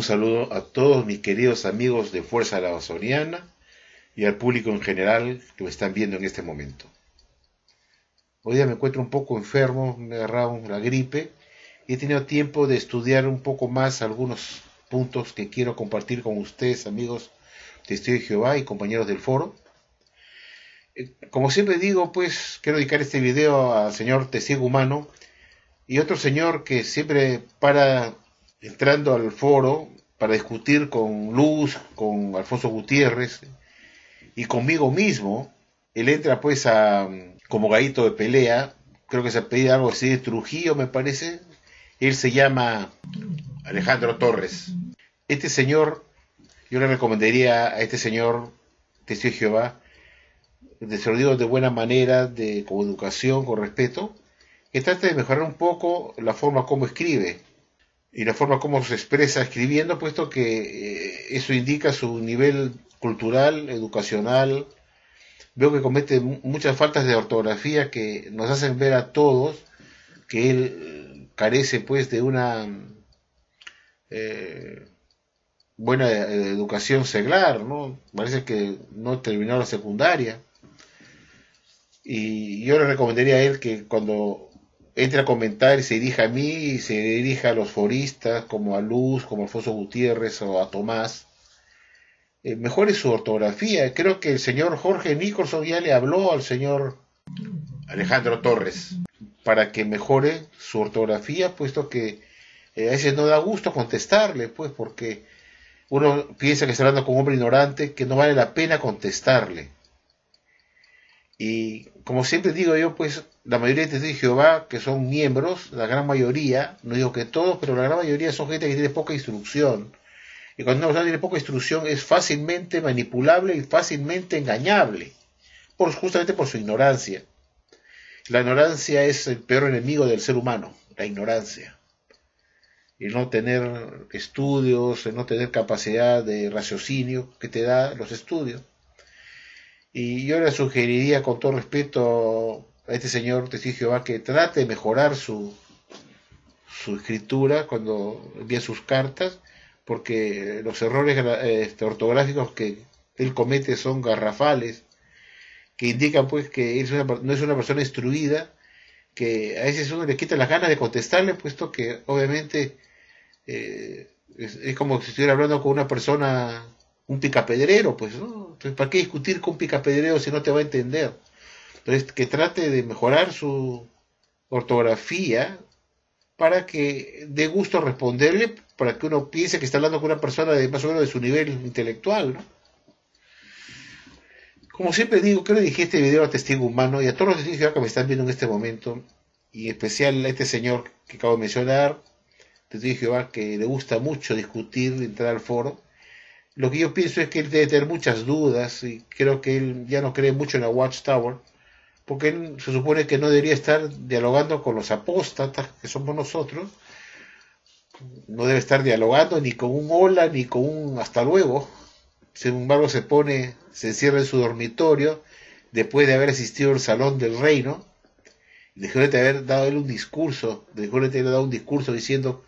saludo a todos mis queridos amigos de Fuerza Amazoniana y al público en general que me están viendo en este momento. Hoy día me encuentro un poco enfermo, me ha agarrado la gripe y he tenido tiempo de estudiar un poco más algunos puntos que quiero compartir con ustedes, amigos Testigos de Jehová y compañeros del foro. Como siempre digo, pues quiero dedicar este video al señor Testigo Humano y otro señor que siempre para entrando al foro para discutir con Luz, con Alfonso Gutiérrez y conmigo mismo. Él entra pues como gallito de pelea, creo que se pide algo así de Trujillo, me parece. Él se llama Alejandro Torres. Este señor, yo le recomendaría a este señor Testigo de Jehová, se lo digo de buena manera, con educación, con respeto, que trate de mejorar un poco la forma como escribe y la forma como se expresa escribiendo, puesto que eso indica su nivel cultural, educacional. Veo que comete muchas faltas de ortografía que nos hacen ver a todos que él carece pues de una buena educación seglar, ¿no? Parece que no terminó la secundaria. Y yo le recomendaría a él que cuando entre a comentar y se dirija a mí y se dirija a los foristas como a Luz, como a Alfonso Gutiérrez o a Tomás, mejore su ortografía. Creo que el señor Jorge Nicholson ya le habló al señor Alejandro Torres para que mejore su ortografía, puesto que a veces no da gusto contestarle, pues porque uno piensa que está hablando con un hombre ignorante, que no vale la pena contestarle. Y como siempre digo yo, pues la mayoría de Testigos de Jehová, que son miembros, la gran mayoría, no digo que todos, pero la gran mayoría son gente que tiene poca instrucción. Y cuando una persona tiene poca instrucción es fácilmente manipulable y fácilmente engañable, justamente por su ignorancia. La ignorancia es el peor enemigo del ser humano, la ignorancia. El no tener estudios, el no tener capacidad de raciocinio que te da los estudios. Y yo le sugeriría con todo respeto a este señor Testigo de Jehová que trate de mejorar su escritura cuando envía sus cartas, porque los errores ortográficos que él comete son garrafales, que indican pues que no es una persona instruida, que a veces uno le quita las ganas de contestarle, puesto que obviamente es como si estuviera hablando con una persona, un picapedrero, pues, ¿no? Entonces, ¿para qué discutir con un picapedrero si no te va a entender? Entonces, que trate de mejorar su ortografía para que dé gusto responderle, para que uno piense que está hablando con una persona de más o menos de su nivel intelectual, ¿no? Como siempre digo, quiero dirigir este video a Testigo Humano y a todos los testigos que me están viendo en este momento, y en especial a este señor que acabo de mencionar, Testigo de Jehová, que le gusta mucho discutir, entrar al foro. Lo que yo pienso es que él debe tener muchas dudas y creo que él ya no cree mucho en la Watchtower, porque él se supone que no debería estar dialogando con los apóstatas, que somos nosotros. No debe estar dialogando ni con un hola ni con un hasta luego. Sin embargo se encierra en su dormitorio después de haber asistido al salón del reino, después de haber dado él un discurso, diciendo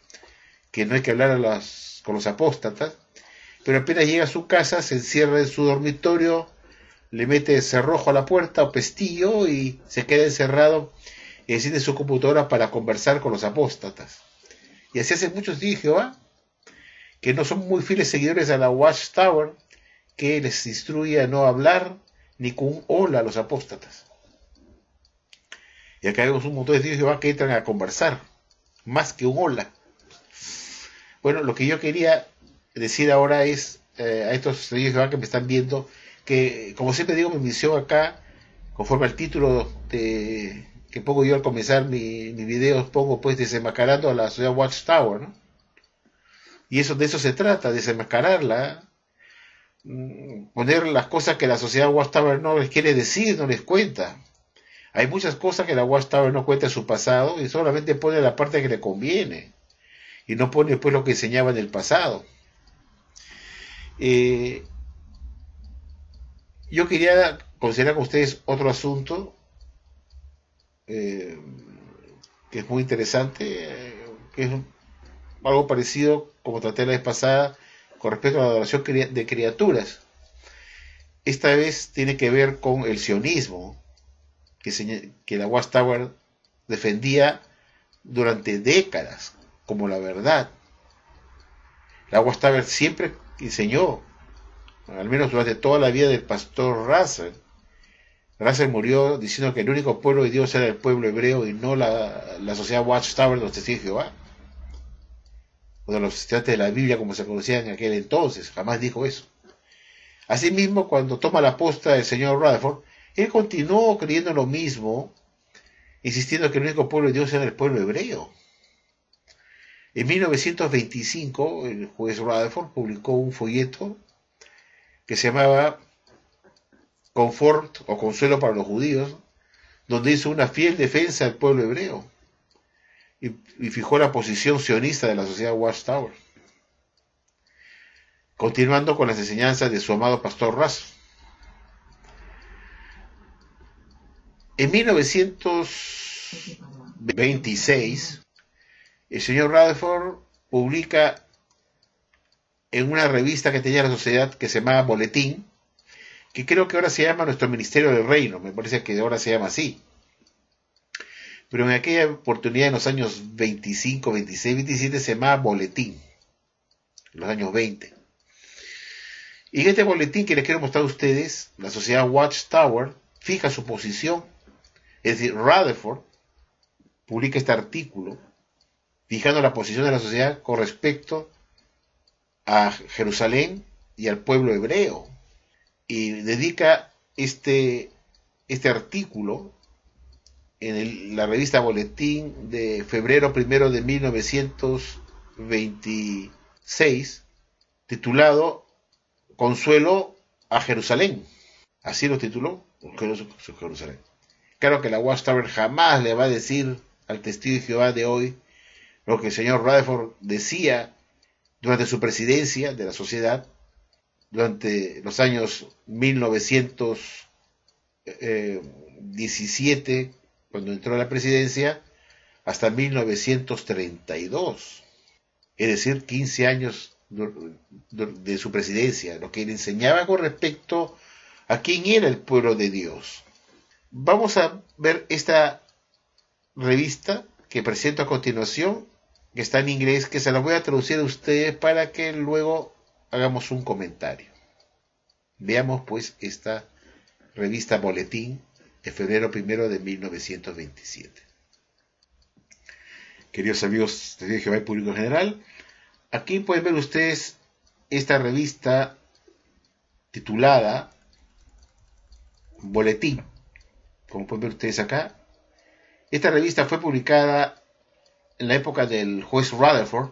que no hay que hablar con los apóstatas. Pero apenas llega a su casa, se encierra en su dormitorio, le mete cerrojo a la puerta o pestillo y se queda encerrado y enciende su computadora para conversar con los apóstatas. Y así hacen muchos testigos de Jehová, que no son muy fieles seguidores a la Watchtower, que les instruye a no hablar ni con un hola a los apóstatas. Y acá vemos un montón de testigos de Jehová que entran a conversar, más que un hola. Bueno, lo que yo quería decir ahora es a estos testigos de Jehová que me están viendo, que como siempre digo, mi misión acá, conforme al título que pongo yo al comenzar mi video, pongo pues desenmascarando a la sociedad Watchtower, ¿no? Y de eso se trata, desenmascararla, poner las cosas que la sociedad Watchtower no les quiere decir, no les cuenta. Hay muchas cosas que la Watchtower no cuenta en su pasado y solamente pone la parte que le conviene y no pone pues lo que enseñaba en el pasado. Yo quería considerar con ustedes otro asunto que es muy interesante, que es algo parecido como traté la vez pasada con respecto a la adoración de criaturas. Esta vez tiene que ver con el sionismo que la Watchtower defendía durante décadas como la verdad. La Watchtower siempre enseñó, al menos durante toda la vida del pastor Russell. Russell murió diciendo que el único pueblo de Dios era el pueblo hebreo y no la sociedad Watchtower de los testigos de Jehová, o de los estudiantes de la Biblia como se conocía en aquel entonces. Jamás dijo eso. Asimismo, cuando toma la posta del señor Rutherford, él continuó creyendo lo mismo, insistiendo que el único pueblo de Dios era el pueblo hebreo. En 1925, el juez Rutherford publicó un folleto que se llamaba Confort o Consuelo para los Judíos, donde hizo una fiel defensa del pueblo hebreo y fijó la posición sionista de la sociedad Watchtower, continuando con las enseñanzas de su amado pastor Russell. En 1926, el señor Rutherford publica en una revista que tenía la sociedad que se llamaba Boletín, que creo que ahora se llama Nuestro Ministerio del Reino, me parece que ahora se llama así. Pero en aquella oportunidad, en los años 25, 26, 27, se llamaba Boletín, en los años 20. Y en este boletín que les quiero mostrar a ustedes, la sociedad Watchtower fija su posición, es decir, Rutherford publica este artículo fijando la posición de la sociedad con respecto a Jerusalén y al pueblo hebreo, y dedica este artículo en la revista Boletín de febrero 1 de 1926, titulado Consuelo a Jerusalén. Así lo tituló, Jerusalén. Claro que la Watchtower jamás le va a decir al testigo de Jehová de hoy lo que el señor Rutherford decía durante su presidencia de la sociedad, durante los años 1917, cuando entró a la presidencia, hasta 1932. Es decir, 15 años de su presidencia, lo que él enseñaba con respecto a quién era el pueblo de Dios. Vamos a ver esta revista que presento a continuación, que está en inglés, que se la voy a traducir a ustedes para que luego hagamos un comentario. Veamos pues esta revista Boletín de febrero 1 de 1927. Queridos amigos de Jehová y público en general, aquí pueden ver ustedes esta revista titulada Boletín. Como pueden ver ustedes acá, esta revista fue publicada en la época del juez Rutherford,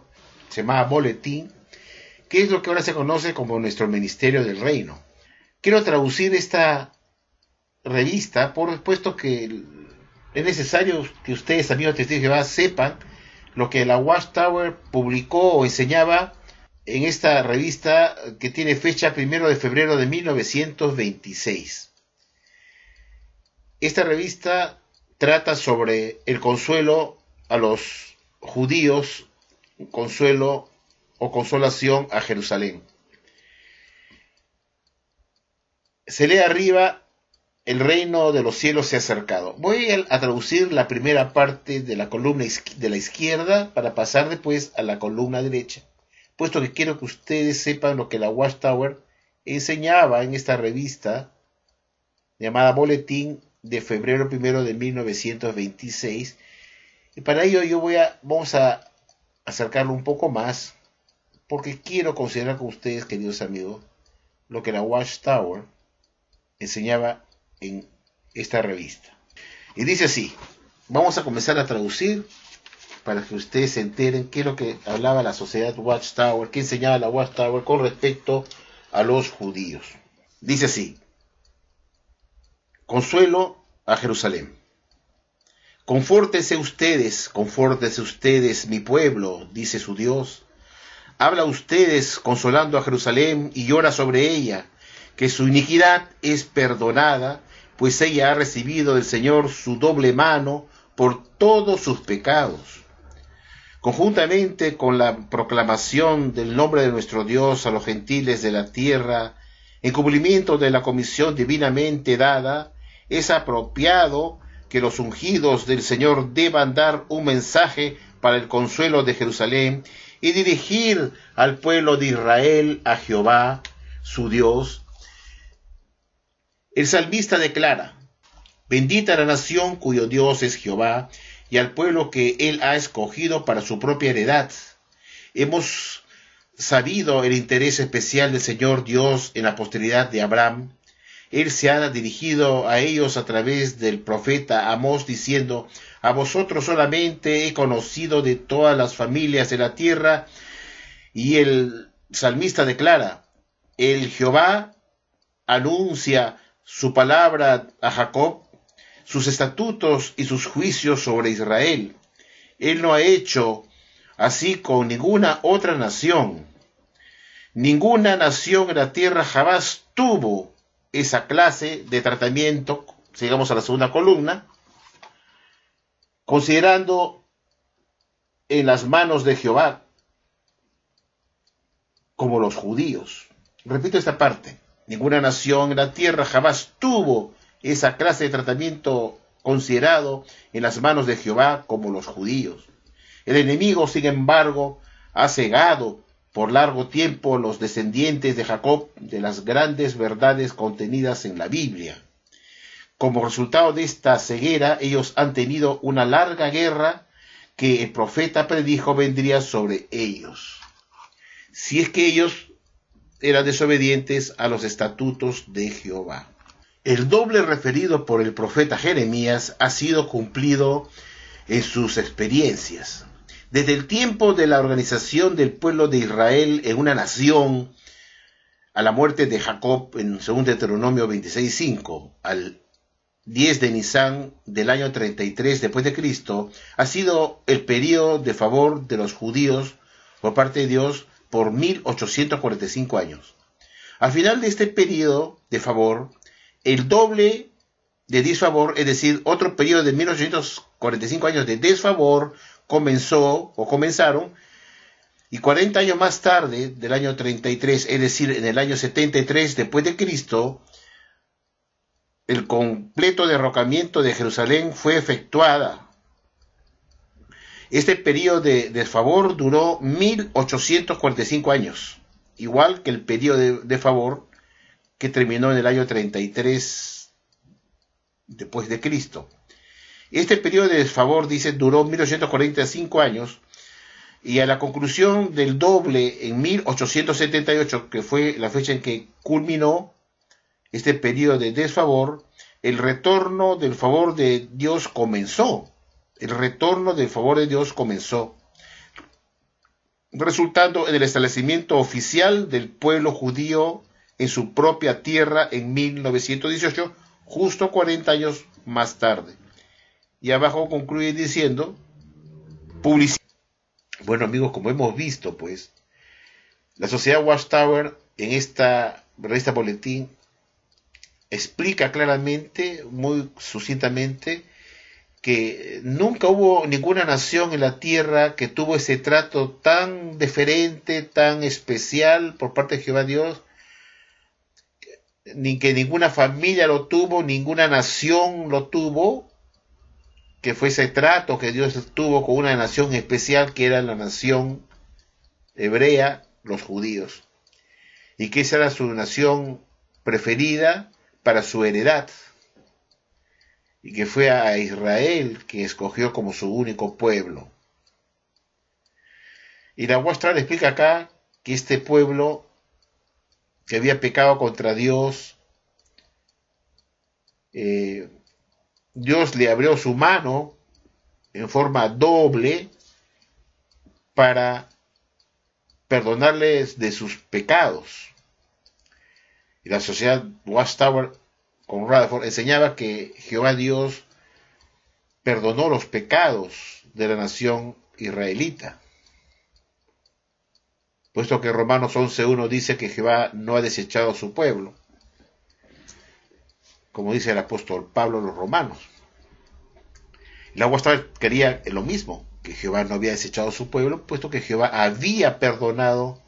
se llamaba Boletín, que es lo que ahora se conoce como nuestro Ministerio del Reino. Quiero traducir esta revista, por supuesto que es necesario que ustedes, amigos testigos de Jehová, sepan lo que la Watchtower publicó o enseñaba en esta revista que tiene fecha 1 de febrero de 1926. Esta revista trata sobre el consuelo a los judíos, consuelo o consolación a Jerusalén. Se lee arriba: el reino de los cielos se ha acercado. Voy a traducir la primera parte de la columna de la izquierda para pasar después a la columna derecha, puesto que quiero que ustedes sepan lo que la Watchtower enseñaba en esta revista llamada Boletín de febrero 1 de 1926. Y para ello vamos a acercarlo un poco más, porque quiero considerar con ustedes, queridos amigos, lo que la Watchtower enseñaba en esta revista. Y dice así: vamos a comenzar a traducir para que ustedes se enteren qué es lo que hablaba la sociedad Watchtower, qué enseñaba la Watchtower con respecto a los judíos. Dice así: consuelo a Jerusalén. Confórtense ustedes, mi pueblo, dice su Dios. Habla ustedes consolando a Jerusalén y llora sobre ella, que su iniquidad es perdonada, pues ella ha recibido del Señor su doble mano por todos sus pecados. conjuntamente con la proclamación del nombre de nuestro Dios a los gentiles de la tierra, en cumplimiento de la comisión divinamente dada, es apropiado que los ungidos del Señor deban dar un mensaje para el consuelo de Jerusalén y dirigir al pueblo de Israel a Jehová, su Dios. El salmista declara: bendita la nación cuyo Dios es Jehová, y al pueblo que él ha escogido para su propia heredad. Hemos sabido el interés especial del Señor Dios en la posteridad de Abraham. Él se ha dirigido a ellos a través del profeta Amós, diciendo: a vosotros solamente he conocido de todas las familias de la tierra. Y el salmista declara: el Jehová anuncia su palabra a Jacob, sus estatutos y sus juicios sobre Israel. Él no ha hecho así con ninguna otra nación. Ninguna nación en la tierra jamás tuvo esa clase de tratamiento. Sigamos a la segunda columna. Considerando en las manos de Jehová como los judíos. Repito esta parte. Ninguna nación en la tierra jamás tuvo esa clase de tratamiento considerado en las manos de Jehová como los judíos. El enemigo, sin embargo, ha cegado por largo tiempo los descendientes de Jacob de las grandes verdades contenidas en la Biblia. Como resultado de esta ceguera, ellos han tenido una larga guerra que el profeta predijo vendría sobre ellos, si es que ellos eran desobedientes a los estatutos de Jehová. El doble referido por el profeta Jeremías ha sido cumplido en sus experiencias. Desde el tiempo de la organización del pueblo de Israel en una nación, a la muerte de Jacob en 2 Deuteronomio 26:5, al 10 de Nisán del año 33 después de Cristo, ha sido el periodo de favor de los judíos por parte de Dios por 1845 años. Al final de este periodo de favor, el doble de disfavor, es decir, otro periodo de 1845 años de desfavor, comenzaron, y 40 años más tarde, del año 33, es decir, en el año 73 después de Cristo, el completo derrocamiento de Jerusalén fue efectuada. Este periodo de desfavor duró 1845 años, igual que el periodo de favor que terminó en el año 33 después de Cristo. Este periodo de desfavor, dice, duró 1845 años, y a la conclusión del doble en 1878, que fue la fecha en que culminó este periodo de desfavor, el retorno del favor de Dios comenzó. El retorno del favor de Dios comenzó, resultando en el establecimiento oficial del pueblo judío en su propia tierra en 1918, justo 40 años más tarde. Y abajo concluye diciendo: publicidad. Bueno, amigos, como hemos visto, pues, la sociedad Watchtower en esta revista Boletín explica claramente, muy sucintamente, que nunca hubo ninguna nación en la tierra que tuvo ese trato tan deferente, tan especial por parte de Jehová Dios, ni que ninguna familia lo tuvo, ninguna nación lo tuvo, que fue ese trato que Dios tuvo con una nación especial, que era la nación hebrea, los judíos, y que esa era su nación preferida para su heredad, y que fue a Israel que escogió como su único pueblo. Y la Watchtower explica acá que este pueblo que había pecado contra Dios, Dios le abrió su mano en forma doble para perdonarles de sus pecados. Y la sociedad Watchtower con Rutherford enseñaba que Jehová Dios perdonó los pecados de la nación israelita, puesto que Romanos 11:1 dice que Jehová no ha desechado a su pueblo, como dice el apóstol Pablo a los romanos. La Watchtower quería lo mismo, que Jehová no había desechado a su pueblo, puesto que Jehová había perdonado,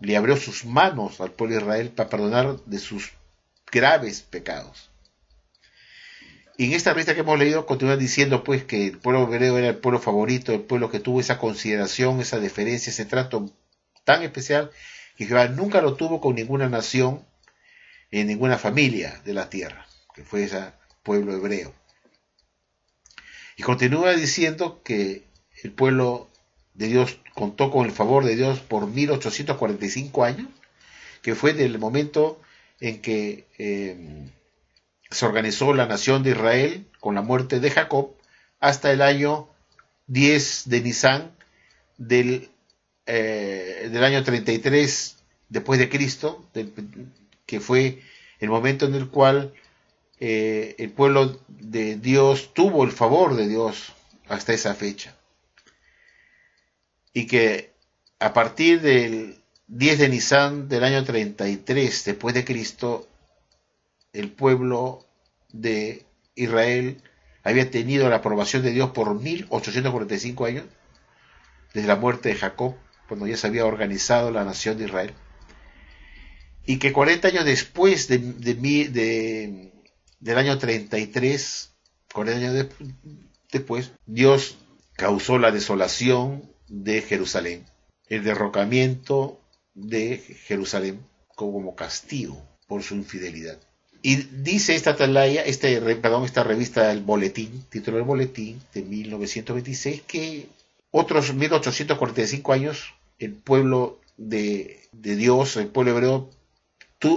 le abrió sus manos al pueblo de Israel para perdonar de sus graves pecados. Y en esta revista que hemos leído continúa diciendo pues que el pueblo hebreo era el pueblo favorito, el pueblo que tuvo esa consideración, esa deferencia, ese trato tan especial que Jehová nunca lo tuvo con ninguna nación, en ninguna familia de la tierra, que fue ese pueblo hebreo. Y continúa diciendo que el pueblo de Dios contó con el favor de Dios por 1845 años, que fue del momento en que se organizó la nación de Israel con la muerte de Jacob hasta el año 10 de Nisan del año 33 después de Cristo, que fue el momento en el cual el pueblo de Dios tuvo el favor de Dios hasta esa fecha. Y que a partir del 10 de Nisan del año 33 después de Cristo, el pueblo de Israel había tenido la aprobación de Dios por 1845 años, desde la muerte de Jacob, cuando ya se había organizado la nación de Israel. Y que 40 años después del año 33, 40 años después, Dios causó la desolación de Jerusalén, el derrocamiento de Jerusalén como castigo por su infidelidad. Y dice esta atalaya, esta revista El Boletín, título del Boletín de 1926, que otros 1845 años el pueblo de Dios, el pueblo hebreo,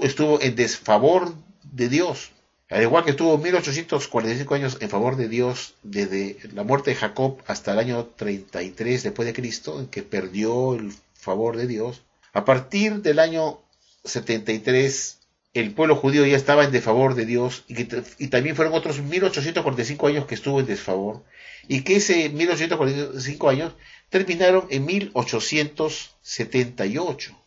estuvo en desfavor de Dios, al igual que estuvo 1845 años en favor de Dios desde la muerte de Jacob hasta el año 33 después de Cristo, en que perdió el favor de Dios. A partir del año 73 el pueblo judío ya estaba en desfavor de Dios, y también fueron otros 1845 años que estuvo en desfavor, y que ese 1845 años terminaron en 1878.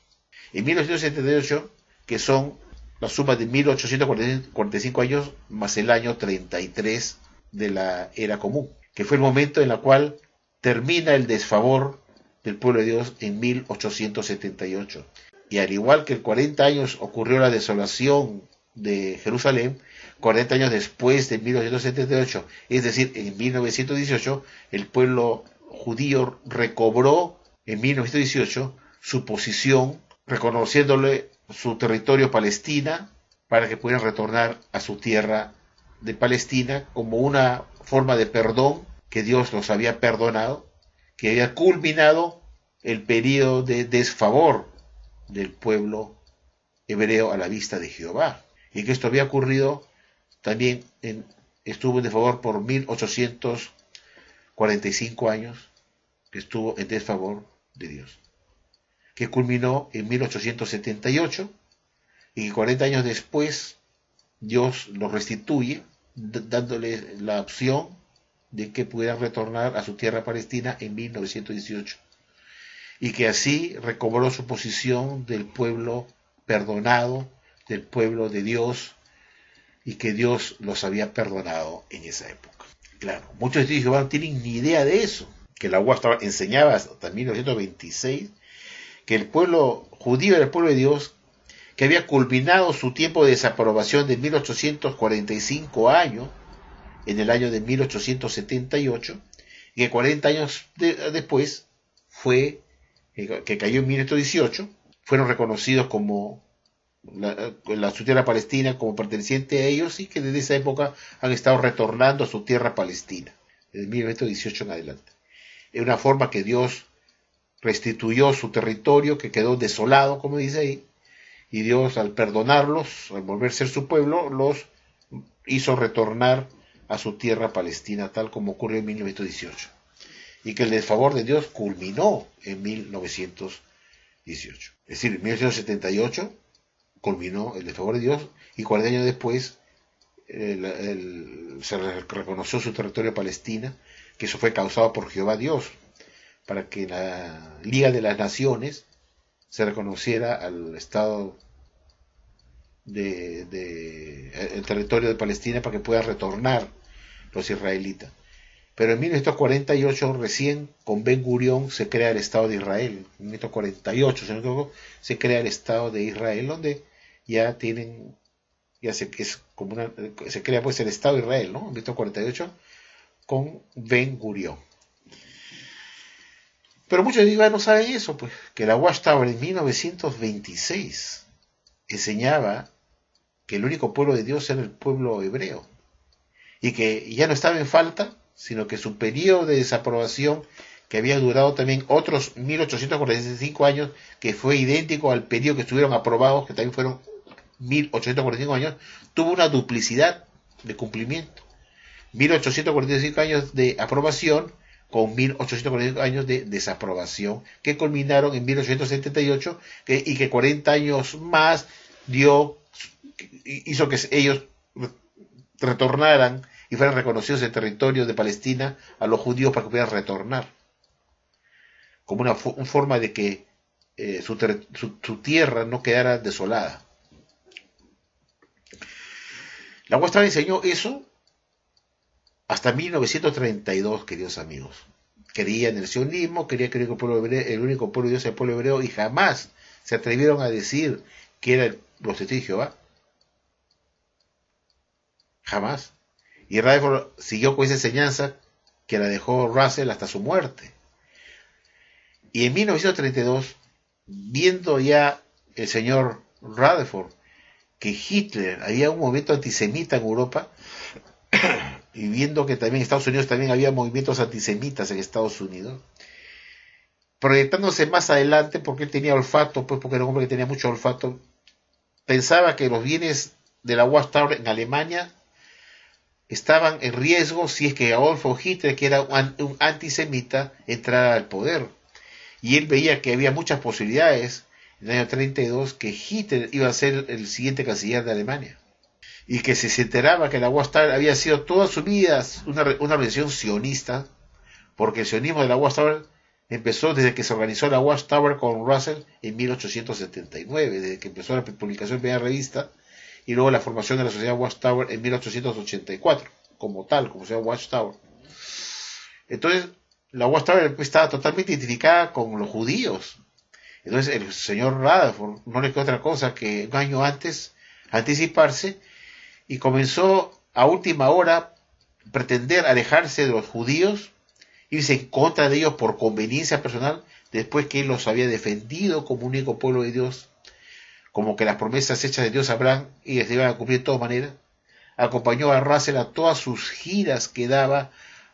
En 1878, que son la suma de 1845 años más el año 33 de la era común, que fue el momento en el cual termina el desfavor del pueblo de Dios en 1878. Y al igual que en 40 años ocurrió la desolación de Jerusalén, 40 años después de 1878, es decir, en 1918, el pueblo judío recobró en 1918 su posición, reconociéndole su territorio Palestina, para que pudieran retornar a su tierra de Palestina como una forma de perdón, que Dios los había perdonado, que había culminado el periodo de desfavor del pueblo hebreo a la vista de Jehová, y que esto había ocurrido también estuvo en desfavor por 1845 años, que estuvo en desfavor de Dios, que culminó en 1878, y que 40 años después Dios los restituye, dándole la opción de que pudieran retornar a su tierra palestina en 1918, y que así recobró su posición del pueblo perdonado, del pueblo de Dios, y que Dios los había perdonado en esa época. Claro, muchos de Jehová no tienen ni idea de eso, que la UA enseñaba hasta 1926 que el pueblo judío era el pueblo de Dios, que había culminado su tiempo de desaprobación de 1845 años, en el año de 1878, y que 40 años después fue, que cayó en 1918, fueron reconocidos como su tierra palestina como perteneciente a ellos, y que desde esa época han estado retornando a su tierra palestina, desde 1918 en adelante. Es una forma que Dios restituyó su territorio, que quedó desolado, como dice ahí, y Dios, al perdonarlos, al volver a ser su pueblo, los hizo retornar a su tierra palestina, tal como ocurrió en 1918. Y que el desfavor de Dios culminó en 1918. Es decir, en 1978 culminó el desfavor de Dios, y 40 años después se reconoció su territorio palestina, que eso fue causado por Jehová Dios, para que la Liga de las Naciones se reconociera al Estado el territorio de Palestina, para que puedan retornar los israelitas. Pero en 1948 recién con Ben Gurión se crea el Estado de Israel. En 1948, si no me equivoco, se crea el Estado de Israel, donde ya tienen, es como se crea pues el Estado de Israel, ¿no? En 1948 con Ben Gurión. Pero muchos de no saben eso, pues, que la Watchtower en 1926 enseñaba que el único pueblo de Dios era el pueblo hebreo y que ya no estaba en falta, sino que su periodo de desaprobación, que había durado también otros 1845 años, que fue idéntico al periodo que estuvieron aprobados, que también fueron 1845 años, tuvo una duplicidad de cumplimiento. 1845 años de aprobación con 1845 años de desaprobación, que culminaron en 1878 y que 40 años más hizo que ellos retornaran y fueran reconocidos en territorio de Palestina a los judíos para que pudieran retornar, como una forma de que su tierra no quedara desolada. La Watchtower enseñó eso hasta 1932, queridos amigos. Quería en el sionismo, quería que el único pueblo de Dios era el pueblo hebreo, y jamás se atrevieron a decir que eran los testigos de Jehová. Jamás. Y Rutherford siguió con esa enseñanza que la dejó Russell hasta su muerte. Y en 1932, viendo ya el señor Rutherford que Hitler, había un movimiento antisemita en Europa, y viendo que también en Estados Unidos también había movimientos antisemitas en Estados Unidos, proyectándose más adelante, porque él tenía olfato, pues porque era un hombre que tenía mucho olfato, pensaba que los bienes de la Watchtower en Alemania estaban en riesgo si es que Adolfo Hitler, que era un antisemita, entrara al poder. Y él veía que había muchas posibilidades en el año 32 que Hitler iba a ser el siguiente canciller de Alemania. Y que se enteraba que la Watchtower había sido toda su vida una organización sionista, porque el sionismo de la Watchtower empezó desde que se organizó la Watchtower con Russell en 1879, desde que empezó la publicación de la primera revista, y luego la formación de la sociedad Watchtower en 1884, como tal, como sociedad Watchtower. Entonces, la Watchtower estaba totalmente identificada con los judíos. Entonces, el señor Rutherford no le quedó otra cosa que un año antes anticiparse, y comenzó a última hora pretender alejarse de los judíos, irse en contra de ellos por conveniencia personal, después que él los había defendido como único pueblo de Dios, como que las promesas hechas de Dios a Abraham y se iban a cumplir de todas maneras. Acompañó a Russell a todas sus giras que daba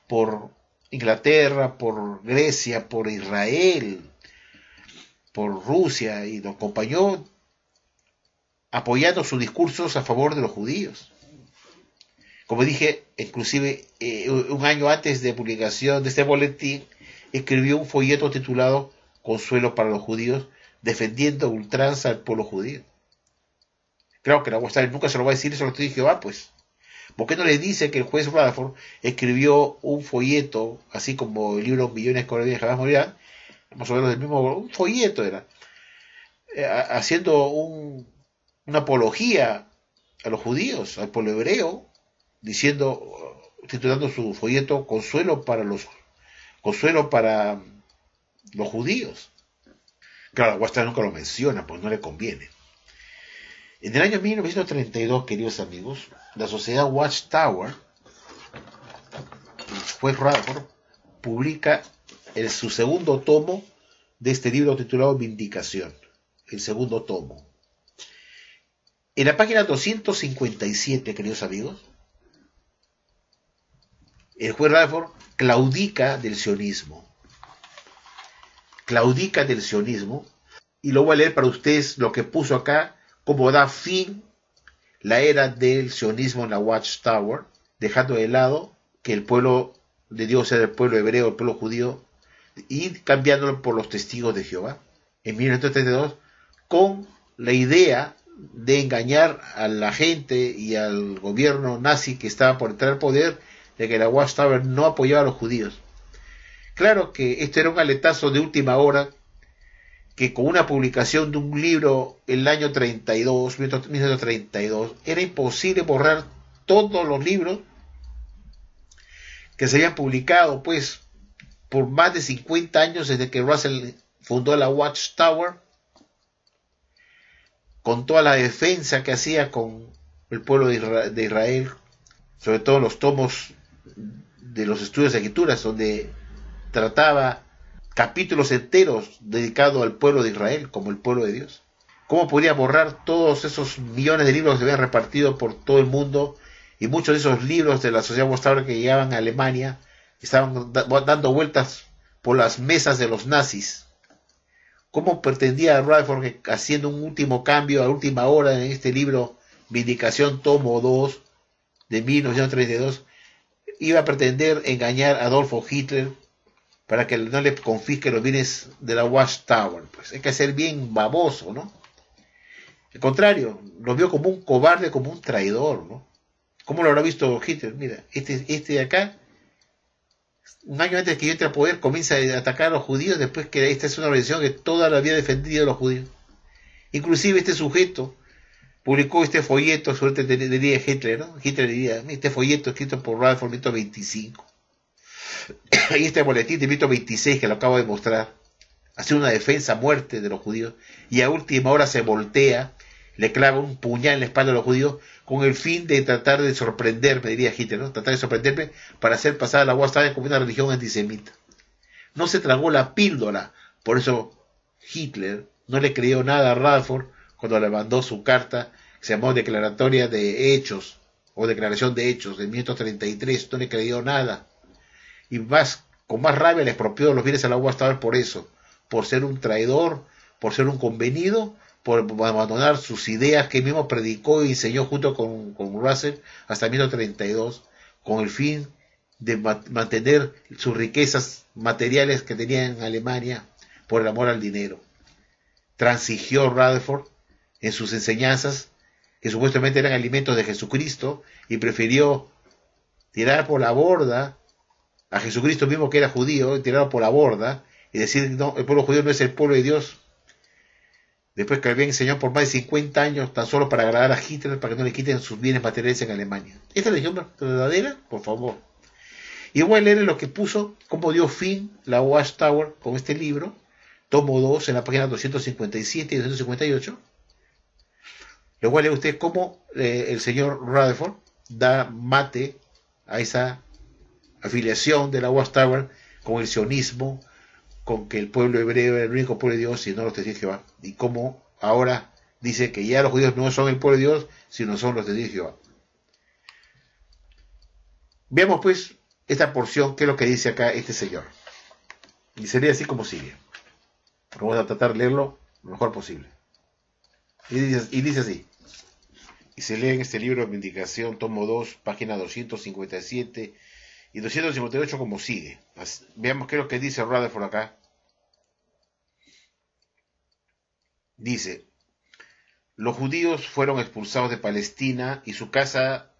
por Inglaterra, por Grecia, por Israel, por Rusia, y lo acompañó apoyando sus discursos a favor de los judíos. Como dije, inclusive un año antes de publicación de este boletín, escribió un folleto titulado Consuelo para los judíos, defendiendo a ultranza al pueblo judío. Claro que la Watchtower nunca se lo va a decir eso a los testigos de Jehová, pues. ¿Por qué no le dice que el juez Rutherford escribió un folleto, así como el libro Millones que jamás morirán, más o menos del mismo, un folleto era, haciendo una apología a los judíos, al pueblo hebreo, titulando su folleto Consuelo para los judíos. Claro, la Watchtower nunca lo menciona, pues no le conviene. En el año 1932, queridos amigos, la sociedad Watchtower, juez Rutherford, publica su segundo tomo de este libro titulado Vindicación, el segundo tomo. En la página 257, queridos amigos, el juez Rutherford claudica del sionismo. Y lo voy a leer para ustedes lo que puso acá, como da fin la era del sionismo en la Watchtower, dejando de lado que el pueblo de Dios era el pueblo hebreo, el pueblo judío, y cambiándolo por los testigos de Jehová, en 1932, con la idea de engañar a la gente y al gobierno nazi que estaba por entrar al poder, de que la Watchtower no apoyaba a los judíos. Claro que esto era un aletazo de última hora, que con una publicación de un libro el año 1932, era imposible borrar todos los libros que se habían publicado pues por más de 50 años desde que Russell fundó la Watchtower, con toda la defensa que hacía con el pueblo de Israel, sobre todo los tomos de los estudios de escrituras, donde trataba capítulos enteros dedicados al pueblo de Israel como el pueblo de Dios. ¿Cómo podía borrar todos esos millones de libros que se habían repartido por todo el mundo, y muchos de esos libros de la Sociedad Watchtower que llegaban a Alemania estaban dando vueltas por las mesas de los nazis? ¿Cómo pretendía Rutherford que, haciendo un último cambio a última hora en este libro Vindicación tomo 2 de 1932, iba a pretender engañar a Adolfo Hitler para que no le confisque los bienes de la Watchtower? Pues hay que ser bien baboso, ¿no? Al contrario, lo vio como un cobarde, como un traidor, ¿no? ¿Cómo lo habrá visto Hitler? Mira, este de acá, un año antes que yo entre al poder, comienza a atacar a los judíos, después que esta es una organización que toda la vida ha defendido a los judíos. Inclusive este sujeto publicó este folleto, suerte diría Hitler, ¿no? Hitler diría, este folleto escrito por Rutherford 1925. Y este boletín de 1926 que lo acabo de mostrar, hace una defensa a muerte de los judíos, y a última hora se voltea, le clava un puñal en la espalda a los judíos, con el fin de tratar de sorprenderme, diría Hitler, ¿no? Tratar de sorprenderme para hacer pasar a la Watchtower como una religión antisemita. No se tragó la píldora, por eso Hitler no le creyó nada a Rutherford cuando le mandó su carta, que se llamó Declaratoria de Hechos, o Declaración de Hechos, de 1933, no le creyó nada. Y con más rabia le expropió los bienes a la Watchtower por eso, por ser un traidor, por ser un convenido, por abandonar sus ideas que él mismo predicó y enseñó junto con Russell hasta 1932, con el fin de mantener sus riquezas materiales que tenía en Alemania por el amor al dinero. Transigió Rutherford en sus enseñanzas, que supuestamente eran alimentos de Jesucristo, y prefirió tirar por la borda a Jesucristo mismo, que era judío, y tirarlo por la borda y decir, no, el pueblo judío no es el pueblo de Dios, después que había enseñado por más de 50 años tan solo para agradar a Hitler, para que no le quiten sus bienes materiales en Alemania. ¿Esta es la religión verdadera? Por favor. Y voy a leer lo que puso, cómo dio fin la Watchtower con este libro, tomo 2, en la página 257 y 258. Le voy a leer a usted cómo el señor Rutherford da mate a esa afiliación de la Watchtower con el sionismo, con que el pueblo hebreo era el único pueblo de Dios y no los testigos de Jehová, y cómo ahora dice que ya los judíos no son el pueblo de Dios, sino son los testigos de Jehová. Veamos pues esta porción, qué es lo que dice acá este señor. Y sería así como sigue. Vamos a tratar de leerlo lo mejor posible. Y dice así. Y se lee en este libro de Vindicación, tomo 2, página 257 y 258 como sigue. Veamos qué es lo que dice Rutherford acá. Dice: los judíos fueron expulsados de Palestina y su casa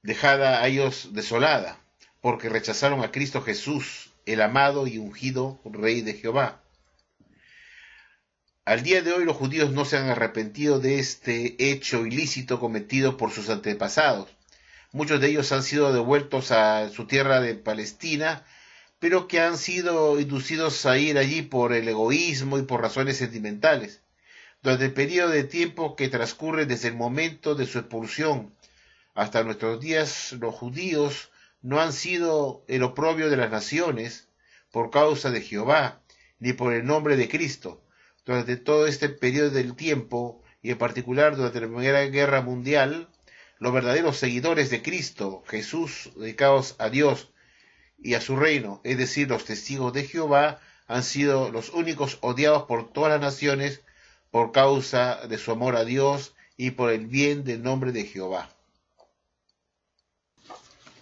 dejada a ellos desolada, porque rechazaron a Cristo Jesús, el amado y ungido Rey de Jehová. Al día de hoy los judíos no se han arrepentido de este hecho ilícito cometido por sus antepasados. Muchos de ellos han sido devueltos a su tierra de Palestina, pero que han sido inducidos a ir allí por el egoísmo y por razones sentimentales. Durante el periodo de tiempo que transcurre desde el momento de su expulsión hasta nuestros días, los judíos no han sido el oprobio de las naciones por causa de Jehová, ni por el nombre de Cristo. Durante todo este periodo del tiempo, y en particular durante la Primera Guerra Mundial, los verdaderos seguidores de Cristo Jesús, dedicados a Dios y a su reino, es decir, los testigos de Jehová, han sido los únicos odiados por todas las naciones por causa de su amor a Dios y por el bien del nombre de Jehová.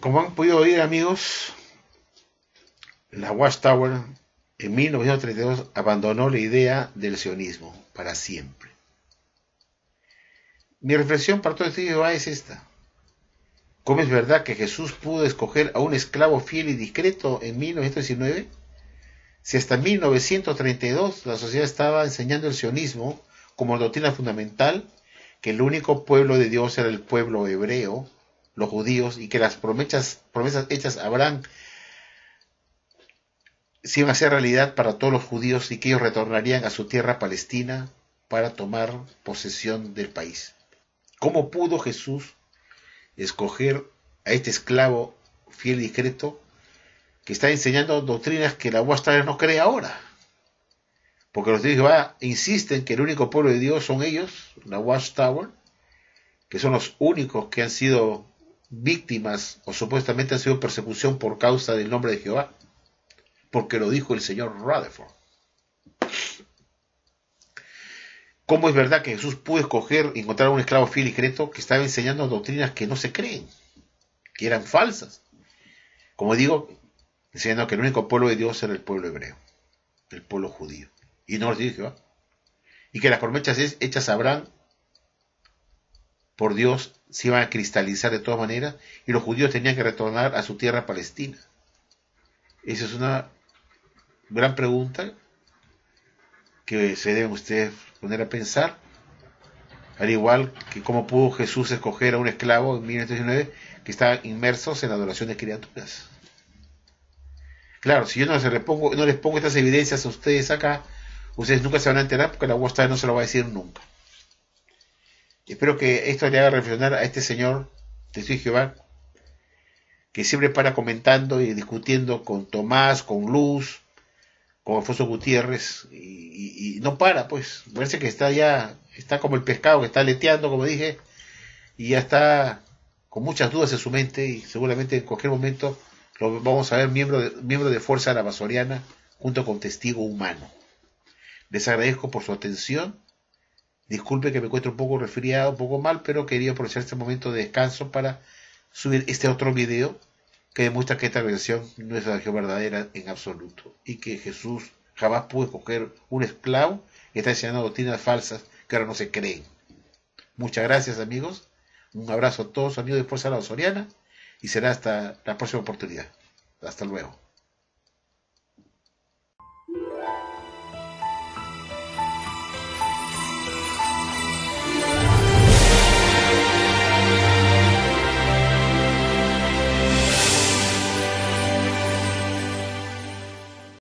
Como han podido oír, amigos, la Watchtower en 1932 abandonó la idea del sionismo para siempre. Mi reflexión para todo este video es esta: ¿cómo es verdad que Jesús pudo escoger a un esclavo fiel y discreto en 1919? Si hasta 1932 la sociedad estaba enseñando el sionismo como doctrina fundamental, que el único pueblo de Dios era el pueblo hebreo, los judíos y que las promesas hechas a Abraham se iban a hacer realidad para todos los judíos y que ellos retornarían a su tierra Palestina para tomar posesión del país. ¿Cómo pudo Jesús escoger a este esclavo fiel y discreto que está enseñando doctrinas que la Watchtower no cree ahora? Porque los de Jehová insisten que el único pueblo de Dios son ellos, la Watchtower, que son los únicos que han sido víctimas o supuestamente han sido persecución por causa del nombre de Jehová, porque lo dijo el señor Rutherford. ¿Cómo es verdad que Jesús pudo escoger y encontrar a un esclavo fiel y discreto que estaba enseñando doctrinas que no se creen, que eran falsas? Como digo, enseñando que el único pueblo de Dios era el pueblo hebreo, el pueblo judío, y no los dijo Jehová. Y que las promesas hechas a Abraham por Dios se iban a cristalizar de todas maneras, y los judíos tenían que retornar a su tierra Palestina. Esa es una gran pregunta que se deben ustedes poner a pensar, al igual que cómo pudo Jesús escoger a un esclavo en 1919 que estaba inmersos en la adoración de criaturas. Claro, si yo no les pongo estas evidencias a ustedes acá, ustedes nunca se van a enterar porque la Watchtower no se lo va a decir nunca. Espero que esto le haga reflexionar a este señor testigo de Jehová, que siempre para comentando y discutiendo con Tomás, con Luz, con Alfonso Gutiérrez, y no para, pues, parece que está como el pescado que está aleteando, como dije, y ya está con muchas dudas en su mente, y seguramente en cualquier momento lo vamos a ver miembro de Fuerza Navasoriana, junto con testigo humano. Les agradezco por su atención. Disculpe que me encuentro un poco resfriado, un poco mal, pero quería aprovechar este momento de descanso para subir este otro video que demuestra que esta religión no es la religión verdadera en absoluto y que Jesús jamás pudo escoger un esclavo que está enseñando doctrinas falsas que ahora no se creen. Muchas gracias, amigos. Un abrazo a todos, amigos de Fuerza Navasoriana, y será hasta la próxima oportunidad. Hasta luego.